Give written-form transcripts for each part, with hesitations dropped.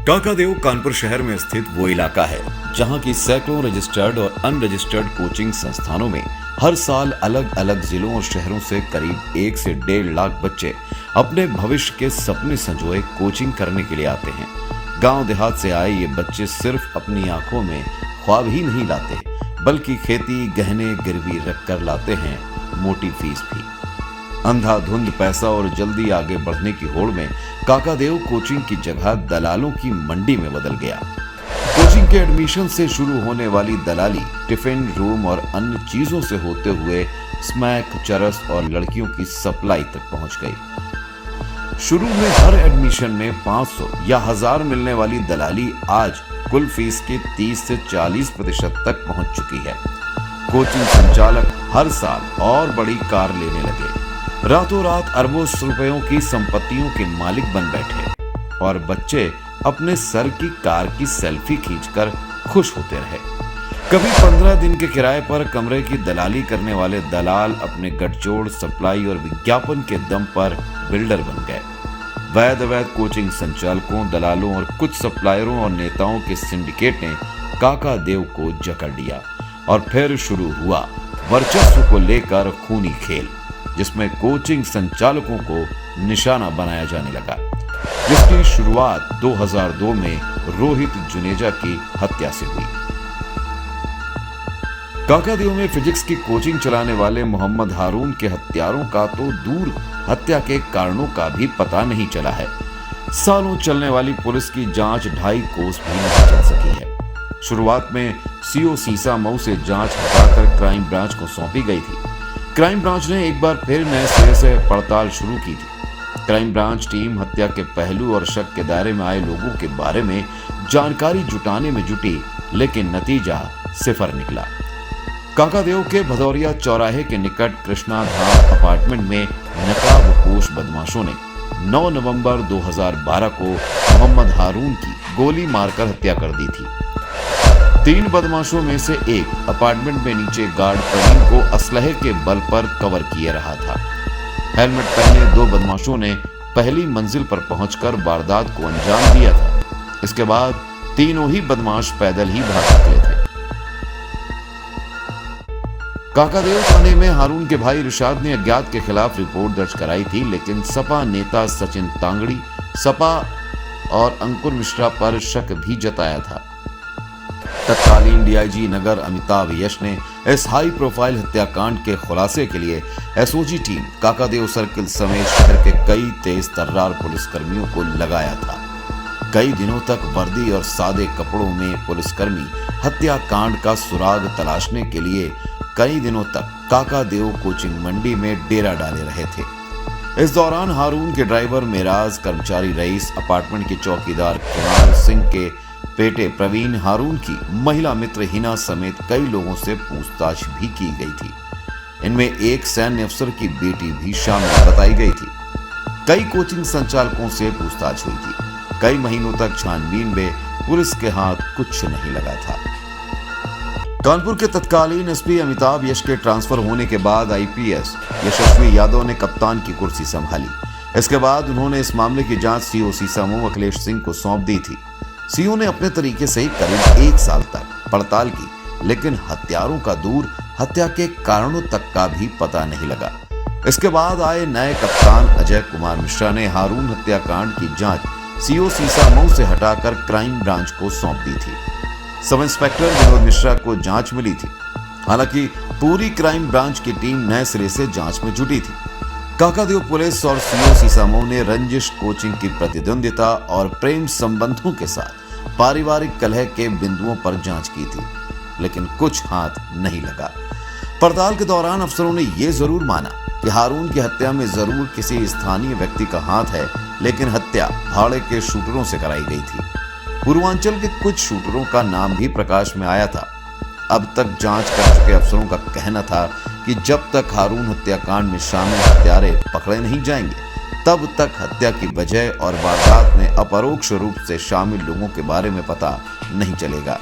काकादेव कानपुर शहर में स्थित वो इलाका है जहां की सैकड़ों रजिस्टर्ड और अनरजिस्टर्ड कोचिंग संस्थानों में हर साल अलग अलग जिलों और शहरों से करीब 1 से 1.5 लाख बच्चे अपने भविष्य के सपने संजोए कोचिंग करने के लिए आते हैं। गांव देहात से आए ये बच्चे सिर्फ अपनी आंखों में ख्वाब ही नहीं लाते, बल्कि खेती गहने गिरवी रखकर लाते हैं मोटी फीस भी। अंधाधुंध पैसा और जल्दी आगे बढ़ने की होड़ में काकादेव कोचिंग की जगह दलालों की मंडी में बदल गया। कोचिंग के एडमिशन से शुरू होने वाली दलाली टिफिन, रूम और अन्य चीजों से होते हुए स्मैक, चरस और लड़कियों की सप्लाई तक पहुंच गई। शुरू में हर एडमिशन में 500 या 1000 मिलने वाली दलाली आज कुल फीस के 30 से 40% तक पहुंच चुकी है। कोचिंग संचालक हर साल और बड़ी कार लेने लगे, रातों रात अरबों रुपयों की संपत्तियों के मालिक बन बैठे और बच्चे अपने सर की कार की सेल्फी खींचकर खुश होते रहे। कभी 15 दिन के किराए पर कमरे की दलाली करने वाले दलाल अपने गठजोड़, सप्लाई और विज्ञापन के दम पर बिल्डर बन गए। वैध अवैध कोचिंग संचालकों, दलालों और कुछ सप्लायरों और नेताओं के सिंडिकेट ने काकादेव को जकड़ लिया और फिर शुरू हुआ वर्चस्व को लेकर खूनी खेल, जिसमें कोचिंग संचालकों को निशाना बनाया जाने लगा, जिसकी शुरुआत 2002 में रोहित जुनेजा की हत्या से हुई। काकादेव में फिजिक्स की कोचिंग चलाने वाले मोहम्मद हारून के हत्यारों का तो दूर, हत्या के कारणों का भी पता नहीं चला है। सालों चलने वाली पुलिस की जांच 2.5 कोस भी नहीं चल सकी है। शुरुआत में सीओ सीसा मऊ से जांच हटाकर क्राइम ब्रांच को सौंपी गई थी। क्राइम ब्रांच ने एक बार फिर नए सिरे से पड़ताल शुरू की थी। क्राइम ब्रांच टीम हत्या के पहलू और शक के दायरे में आए लोगों के बारे में जानकारी जुटाने में जुटी, लेकिन नतीजा सिफर निकला। काकादेव के भदौरिया चौराहे के निकट कृष्णा धाम अपार्टमेंट में नकाबपोश बदमाशों ने 9 नवंबर 2012 को मोहम्मद हारून की गोली मारकर हत्या कर दी थी। 3 बदमाशों में से एक अपार्टमेंट में नीचे गार्ड प्रवीण को असलहे के बल पर कवर किए रहा था। हेलमेट पहने 2 बदमाशों ने पहली मंजिल पर पहुंचकर वारदात को अंजाम दिया था। इसके बाद तीनों ही बदमाश पैदल ही भाग निकले थे। काकादेव थाने में हारून के भाई रिशाद ने अज्ञात के खिलाफ रिपोर्ट दर्ज कराई थी, लेकिन सपा नेता सचिन तांगड़ी, सपा और अंकुर मिश्रा पर शक भी जताया था। तत्कालीन डीआईजी नगर अमिताभ यश ने इस हाई प्रोफाइल हत्याकांड के खुलासे के लिए एसओजी टीम काकादेव सर्किल समेत शहर के कई तेज तर्रार पुलिसकर्मियों को लगाया था। कई दिनों तक वर्दी और सादे कपड़ों में पुलिसकर्मी हत्याकांड का सुराग तलाशने के लिए कई दिनों तक काकादेव कोचिंग मंडी में डेरा डाले रहे थे। इस दौरान हारून के ड्राइवर मेराज, कर्मचारी रईस, अपार्टमेंट के चौकीदार कुमार सिंह के बेटे प्रवीण, हारून की महिला मित्र हिना समेत कई लोगों से पूछताछ भी की गई थी। इनमें एक सैन्य अफसर की बेटी भी शामिल बताई गई थी। कई कोचिंग संचालकों से पूछताछ हुई थी। कई महीनों तक छानबीन में पुलिस के हाथ कुछ नहीं लगा था। कानपुर के तत्कालीन एसपी अमिताभ यश के ट्रांसफर होने के बाद आईपीएस यशस्वी यादव ने कप्तान की कुर्सी संभाली। इसके बाद उन्होंने इस मामले की जांच सीओ सीसा मऊ अखिलेश सिंह को सौंप दी थी। सीओ ने अपने तरीके से करीब 1 साल तक पड़ताल की, लेकिन हत्यारों का दूर, हत्या के कारणों तक का भी पता नहीं लगा। इसके बाद आए नए कप्तान अजय कुमार मिश्रा ने हारून हत्याकांड की जांच सीओ सीसा मऊ से हटाकर क्राइम ब्रांच को सौंप दी थी। सब इंस्पेक्टर विनोद मिश्रा को जांच मिली थी। हालांकि पूरी क्राइम ब्रांच की टीम नए सिरे से जांच में जुटी थी। काकादेव पुलिस और सीओ सीसा मऊ ने रंजिश, कोचिंग की प्रतिद्वंदिता और प्रेम संबंधों के साथ पारिवारिक कलह के बिंदुओं पर जांच की थी, लेकिन कुछ हाथ नहीं लगा। पड़ताल के दौरान अफसरों ने यह जरूर माना कि हारून की हत्या में जरूर किसी स्थानीय व्यक्ति का हाथ है, लेकिन हत्या भाड़े के शूटरों से कराई गई थी। पूर्वांचल के कुछ शूटरों का नाम भी प्रकाश में आया था। अब तक जांच कर चुके अफसरों का कहना था कि जब तक हारून हत्याकांड में शामिल हत्यारे पकड़े नहीं जाएंगे, तब तक हत्या की वजह और वारदात में अपरोक्ष रूप से शामिल लोगों के बारे में पता नहीं चलेगा।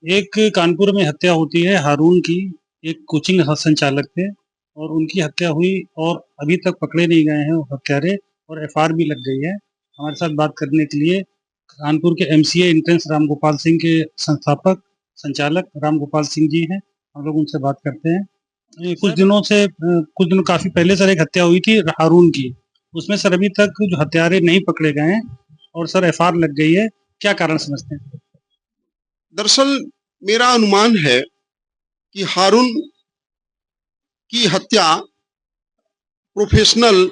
एक कानपुर में हत्या होती है हारून की, एक कोचिंग संचालक थे और उनकी हत्या हुई और अभी तक पकड़े नहीं गए हैं हत्यारे और एफआईआर भी लग गई है। हमारे साथ बात करने के लिए कानपुर के एमसीए इंट्रेंस रामगोपाल सिंह के संस्थापक संचालक रामगोपाल सिंह जी हैं। हम लोग उनसे बात करते हैं। कुछ दिनों काफी पहले सर एक हत्या हुई थी हारून की, उसमें सर अभी तक जो हत्यारे नहीं पकड़े गए हैं और सर एफआईआर लग गई है, क्या कारण समझते हैं? दरअसल मेरा अनुमान है कि हारून की हत्या प्रोफेशनल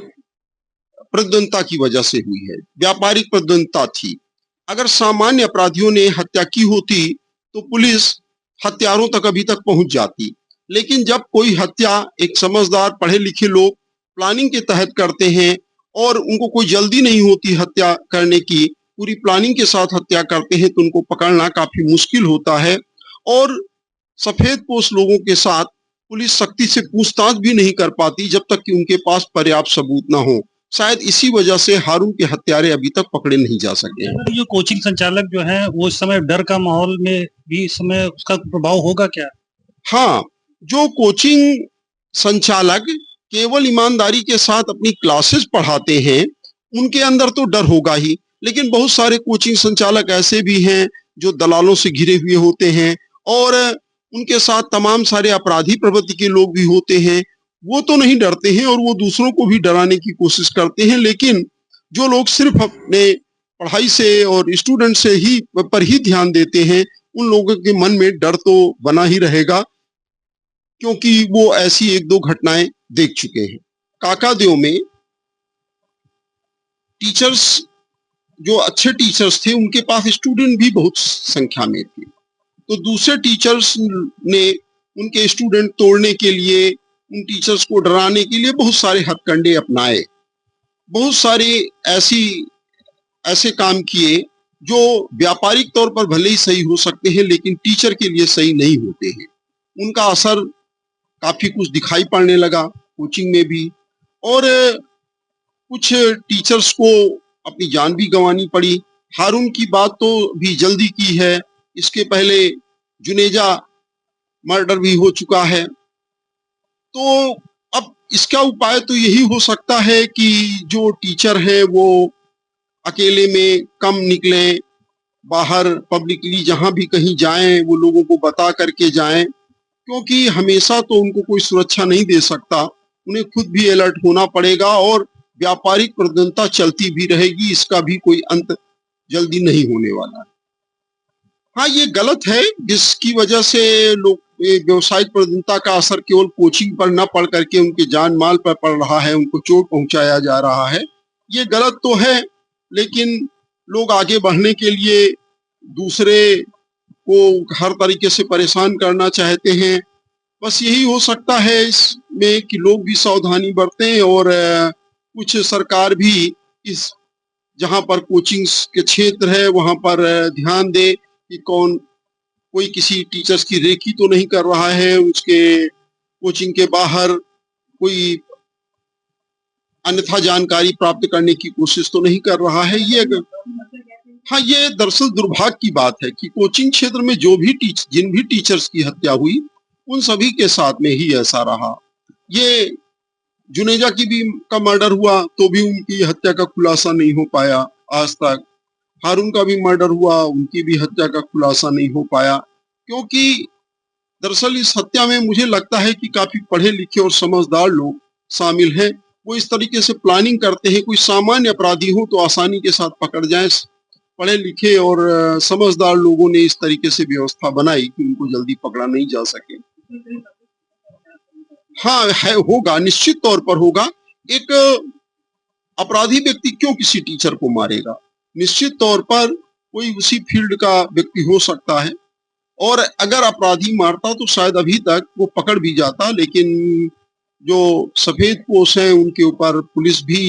प्रतिद्वंदता की वजह से हुई है, व्यापारिक प्रतिद्वंदता थी। अगर सामान्य अपराधियों ने हत्या की होती तो पुलिस हत्यारों तक अभी तक पहुंच जाती, लेकिन जब कोई हत्या एक समझदार पढ़े लिखे लोग प्लानिंग के तहत करते हैं और उनको कोई जल्दी नहीं होती हत्या करने की, पूरी प्लानिंग के साथ हत्या करते हैं, तो उनको पकड़ना काफी मुश्किल होता है। और सफेद पोश लोगों के साथ पुलिस सख्ती से पूछताछ भी नहीं कर पाती जब तक कि उनके पास पर्याप्त सबूत ना हो। शायद इसी वजह से हारून के हत्यारे अभी तक पकड़े नहीं जा सके। जो कोचिंग संचालक जो है वो इस समय डर का माहौल में भी इस समय उसका प्रभाव होगा क्या? हाँ, जो कोचिंग संचालक केवल ईमानदारी के साथ अपनी क्लासेस पढ़ाते हैं, उनके अंदर तो डर होगा ही, लेकिन बहुत सारे कोचिंग संचालक ऐसे भी हैं जो दलालों से घिरे हुए होते हैं और उनके साथ तमाम सारे अपराधी प्रवृत्ति के लोग भी होते हैं। वो तो नहीं डरते हैं और वो दूसरों को भी डराने की कोशिश करते हैं, लेकिन जो लोग सिर्फ अपने पढ़ाई से और स्टूडेंट से ही पर ही ध्यान देते हैं, उन लोगों के मन में डर तो बना ही रहेगा, क्योंकि वो ऐसी एक दो घटनाएं देख चुके हैं। काकादेव में टीचर्स, जो अच्छे टीचर्स थे, उनके पास स्टूडेंट भी बहुत संख्या में थे, तो दूसरे टीचर्स ने उनके स्टूडेंट तोड़ने के लिए, उन टीचर्स को डराने के लिए बहुत सारे हथकंडे अपनाए, बहुत सारे ऐसे काम किए जो व्यापारिक तौर पर भले ही सही हो सकते हैं, लेकिन टीचर के लिए सही नहीं होते हैं। उनका असर काफी कुछ दिखाई पड़ने लगा कोचिंग में भी, और कुछ टीचर्स को अपनी जान भी गंवानी पड़ी। हारून की बात तो भी जल्दी की है, इसके पहले जुनेजा मर्डर भी हो चुका है। तो अब इसका उपाय तो यही हो सकता है कि जो टीचर है वो अकेले में कम निकलें, बाहर पब्लिकली जहां भी कहीं जाएं वो लोगों को बता करके जाएं, क्योंकि हमेशा तो उनको कोई सुरक्षा नहीं दे सकता, उन्हें खुद भी अलर्ट होना पड़ेगा और व्यापारिक प्रतिद्वंदता चलती भी रहेगी, इसका भी कोई अंत जल्दी नहीं होने वाला है। हाँ, ये गलत है, जिसकी वजह से लोग व्यावसायिक प्रतिद्वंदता का असर केवल कोचिंग पर न पड़ करके उनके जान माल पर पड़ रहा है, उनको चोट पहुंचाया जा रहा है। ये गलत तो है, लेकिन लोग आगे बढ़ने के लिए दूसरे को हर तरीके से परेशान करना चाहते हैं। बस यही हो सकता है इसमें कि लोग भी सावधानी बरतें और कुछ सरकार भी इस जहां पर कोचिंग के क्षेत्र है वहां पर ध्यान दे कि कोई किसी टीचर्स की रेकी तो नहीं कर रहा है, उसके कोचिंग के बाहर कोई अन्यथा जानकारी प्राप्त करने की कोशिश तो नहीं कर रहा है। ये दरअसल दुर्भाग्य की बात है कि कोचिंग क्षेत्र में जिन भी टीचर्स की हत्या हुई, उन सभी के साथ में ही ऐसा रहा। ये जुनेजा का मर्डर हुआ तो भी उनकी हत्या का खुलासा नहीं हो पाया आज तक। हारून का भी मर्डर हुआ, उनकी भी हत्या का खुलासा नहीं हो पाया, क्योंकि दरअसल इस हत्या में मुझे लगता है कि काफी पढ़े लिखे और समझदार लोग शामिल हैं। वो इस तरीके से प्लानिंग करते हैं, कोई सामान्य अपराधी हो तो आसानी के साथ पकड़ जाए, पढ़े लिखे और समझदार लोगों ने इस तरीके से व्यवस्था बनाई कि उनको जल्दी पकड़ा नहीं जा सके। हाँ होगा, निश्चित तौर पर होगा। एक अपराधी व्यक्ति क्यों किसी टीचर को मारेगा? निश्चित तौर पर कोई उसी फील्ड का व्यक्ति हो सकता है, और अगर अपराधी मारता तो शायद अभी तक वो पकड़ भी जाता, लेकिन जो सफेद पोश है उनके ऊपर पुलिस भी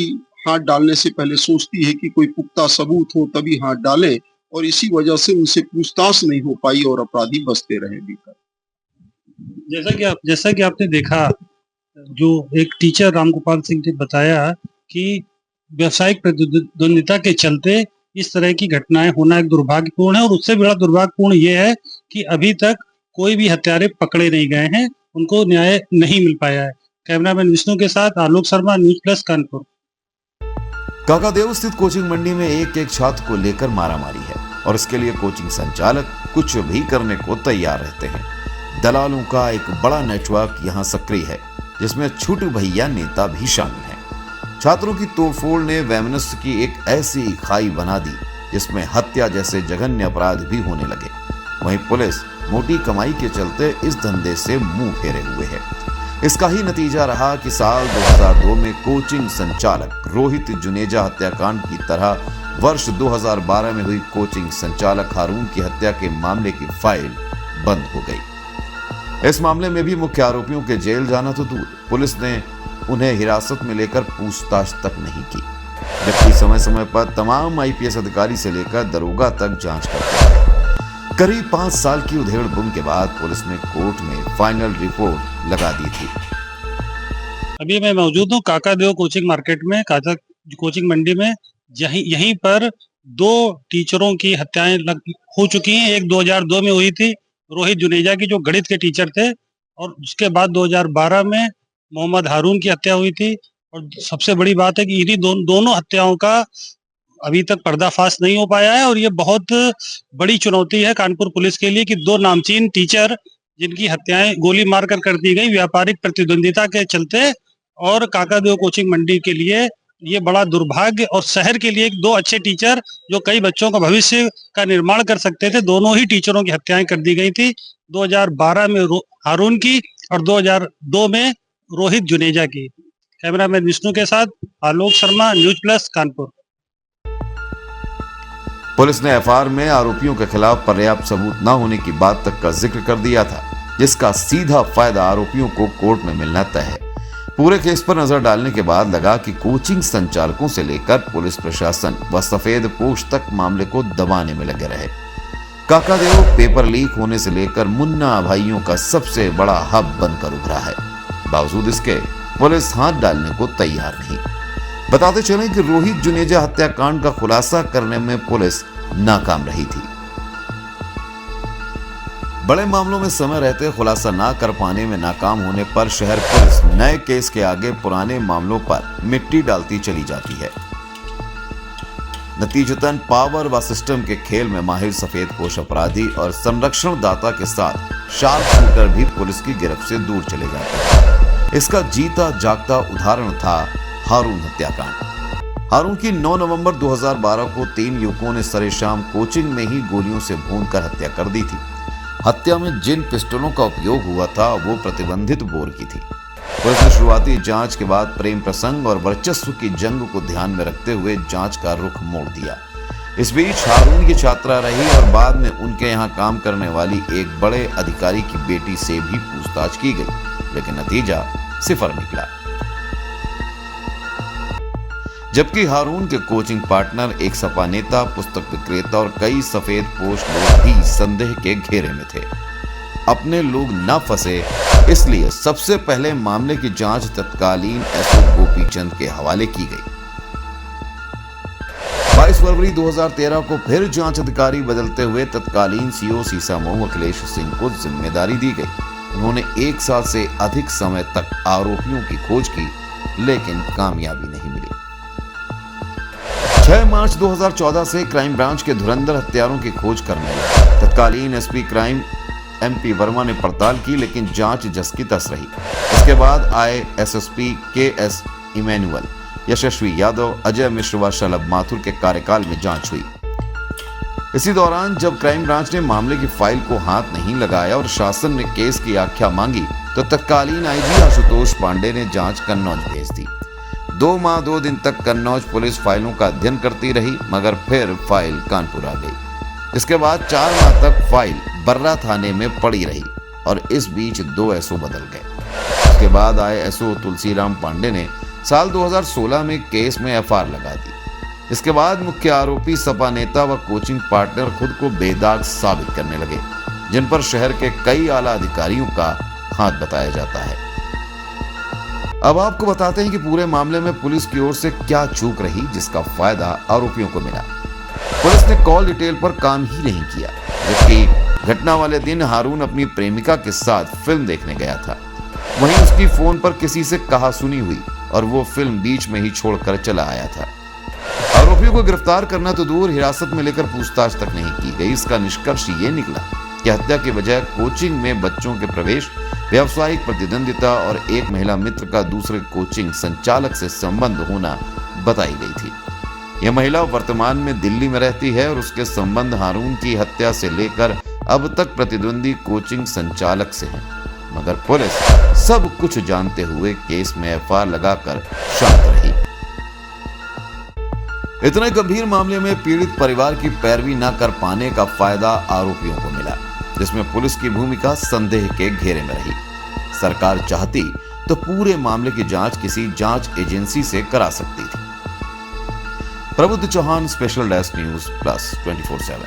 हाथ डालने से पहले सोचती है कि कोई पुख्ता सबूत हो तभी हाथ डालें, और इसी वजह से उनसे पूछताछ नहीं हो पाई और अपराधी बचते रहे भीतर। जैसा कि आपने देखा, जो एक टीचर रामगोपाल सिंह ने बताया कि व्यावसायिक प्रतिद्वंदिता के चलते इस तरह की घटनाएं होना एक दुर्भाग्यपूर्ण है, और उससे बड़ा दुर्भाग्यपूर्ण ये है कि अभी तक कोई भी हत्यारे पकड़े नहीं गए हैं, उनको न्याय नहीं मिल पाया है। कैमरामैन विष्णु के साथ आलोक शर्मा, न्यूज़ प्लस कानपुर। काकादेव स्थित कोचिंग मंडी में एक एक छात्र को लेकर मारामारी है और इसके लिए कोचिंग संचालक कुछ भी करने को तैयार रहते हैं। दलालों का एक बड़ा नेटवर्क यहाँ सक्रिय है, जिसमें छोटू भैया नेता भी शामिल हैं। छात्रों की तोड़फोड़ ने वैमनस्य की एक ऐसी खाई बना दी जिसमें हत्या जैसे जघन्य अपराध भी होने लगे। वहीं पुलिस मोटी कमाई के चलते इस धंधे से मुंह फेरे हुए है। इसका ही नतीजा रहा कि साल 2002 में कोचिंग संचालक रोहित जुनेजा हत्याकांड की तरह वर्ष 2012 में हुई कोचिंग संचालक हारून की हत्या के मामले की फाइल बंद हो गई। इस मामले में भी मुख्य आरोपियों के जेल जाना तो दूर, पुलिस ने उन्हें हिरासत में लेकर पूछताछ तक नहीं की, जबकि समय समय पर तमाम आईपीएस अधिकारी से लेकर दरोगा तक जांच करते हैं। करीब 5 साल की उधेड़-बुन के बाद पुलिस ने कोर्ट में फाइनल रिपोर्ट लगा दी थी। अभी मैं मौजूद हूँ काकादेव कोचिंग मार्केट में, कोचिंग मंडी में। यहीं पर 2 टीचरों की हत्याएं हो चुकी हैं। एक 2002 में हुई थी, रोहित जुनेजा की, जो गणित के टीचर थे, और उसके बाद 2012 में मोहम्मद हारून की हत्या हुई थी। और सबसे बड़ी बात है कि इन्हीं दोनों हत्याओं का अभी तक पर्दाफाश नहीं हो पाया है, और ये बहुत बड़ी चुनौती है कानपुर पुलिस के लिए कि 2 नामचीन टीचर जिनकी हत्याएं गोली मारकर कर दी गई व्यापारिक प्रतिद्वंदिता के चलते, और काकादेव कोचिंग मंडी के लिए ये बड़ा दुर्भाग्य, और शहर के लिए 2 अच्छे टीचर जो कई बच्चों का भविष्य का निर्माण कर सकते थे, दोनों ही टीचरों की हत्याएं कर दी गई थी। 2012 में हारून की और 2002 में रोहित जुनेजा की। कैमरामैन विष्णु के साथ Alok Sharma, news plus, Kanpur. Police ने एफआईआर में आरोपियों के खिलाफ पर्याप्त सबूत न होने की बात तक का जिक्र कर दिया था, जिसका सीधा फायदा आरोपियों को कोर्ट में मिलना तय है। पूरे केस पर नजर डालने के बाद लगा कि कोचिंग संचालकों से लेकर पुलिस प्रशासन व सफेद पोश तक मामले को दबाने में लगे रहे। काकादेव पेपर लीक होने से लेकर मुन्ना भाइयों का सबसे बड़ा हब बनकर उभरा है। बावजूद इसके पुलिस हाथ डालने को तैयार नहीं। बताते चलें कि रोहित जुनेजा हत्याकांड का खुलासा करने में पुलिस नाकाम रही थी। बड़े मामलों में समय रहते खुलासा ना कर पाने में नाकाम होने पर शहर पुलिस नए केस के आगे पुराने मामलों पर मिट्टी डालती चली जाती है। नतीजतन पावर व सिस्टम के खेल में माहिर सफेदपोश अपराधी और संरक्षण दाता के साथ शार्प शूटर भी पुलिस की गिरफ्त से दूर चले जाते हैं। इसका जीता जागता उदाहरण था हारून हत्याकांड। हारून की 9 नवंबर 2012 को 3 युवकों ने सरेशाम कोचिंग में ही गोलियों से भूनकर हत्या कर दी थी। हत्या में जिन पिस्टलों का उपयोग हुआ था वो प्रतिबंधित बोर की थी। पुलिस ने शुरुआती जांच के बाद प्रेम प्रसंग और वर्चस्व की जंग को ध्यान में रखते हुए जांच का रुख मोड़ दिया। इस बीच हारून की छात्रा रही और बाद में उनके यहाँ काम करने वाली एक बड़े अधिकारी की बेटी से भी पूछताछ की गई, लेकिन नतीजा सिफर निकला। जबकि हारून के कोचिंग पार्टनर, एक सपा नेता, पुस्तक विक्रेता और कई सफेद पोश लोग भी संदेह के घेरे में थे। अपने लोग न फंसे इसलिए सबसे पहले मामले की जांच तत्कालीन एसओ गोपीचंद के हवाले की गई। 22 फरवरी 2013 को फिर जांच अधिकारी बदलते हुए तत्कालीन सीओ सीसामऊ अखिलेश सिंह को जिम्मेदारी दी गई। उन्होंने 1 साल से अधिक समय तक आरोपियों की खोज की, लेकिन कामयाबी नहीं मिली। 6 मार्च 2014 से क्राइम ब्रांच के धुरंधर हत्यारों की खोज करने लगे। तत्कालीन एसपी क्राइम एमपी वर्मा ने पड़ताल की, लेकिन जांच जस की तस रही। इसके बाद आए एसएसपी केएस इमैनुअल, यशस्वी यादव, अजय मिश्र व शलभ माथुर के कार्यकाल में जांच हुई। इसी दौरान जब क्राइम ब्रांच ने मामले की फाइल को हाथ नहीं लगाया और शासन ने केस की आख्या मांगी, तो तत्कालीन आईजी आशुतोष पांडे ने जांच कन्नौज भेज दी। 2 माह 2 दिन तक कन्नौज पुलिस फाइलों का अध्ययन करती रही, मगर फिर फाइल कानपुर आ गई। इसके बाद 4 माह तक फाइल बर्रा थाने में पड़ी रही और इस बीच 2 एसओ बदल गए। इसके बाद आए एसओ तुलसीराम पांडे ने साल 2016 में केस में एफआईआर लगा दी। इसके बाद मुख्य आरोपी सपा नेता व कोचिंग पार्टनर खुद को बेदाग साबित करने लगे, जिन पर शहर के कई आला अधिकारियों का हाथ बताया जाता है। अब आपको बताते हैं कि पूरे मामले में पुलिस की ओर से क्या चूक रही, जिसका फायदा आरोपियों को मिला। पुलिस ने कॉल डिटेल पर काम ही नहीं किया, जबकि घटना वाले दिन हारून अपनी प्रेमिका के साथ फिल्म देखने गया था। वहीं उसकी फोन पर किसी से कहासुनी हुई और वो फिल्म बीच में ही छोड़कर चला आया था। आरोपियों को गिरफ्तार करना तो दूर, हिरासत में लेकर पूछताछ तक नहीं की गई। इसका निष्कर्ष ये निकला कि हत्या के बजाय कोचिंग में बच्चों के प्रवेश, व्यावसायिक प्रतिद्वंदिता और एक महिला मित्र का दूसरे कोचिंग संचालक से संबंध होना बताई गई थी। यह महिला वर्तमान में दिल्ली में रहती है और उसके संबंध हारून की हत्या से लेकर अब तक प्रतिद्वंदी कोचिंग संचालक से हैं। मगर पुलिस सब कुछ जानते हुए केस में एफआईआर लगाकर शांत रही। इतने गंभीर मामले में पीड़ित परिवार की पैरवी न कर पाने का फायदा आरोपियों को मिला, जिसमें पुलिस की भूमिका संदेह के घेरे में रही। सरकार चाहती तो पूरे मामले की जांच किसी जांच एजेंसी से करा सकती थी। Prabuddh Chauhan, special desk news plus 24/7।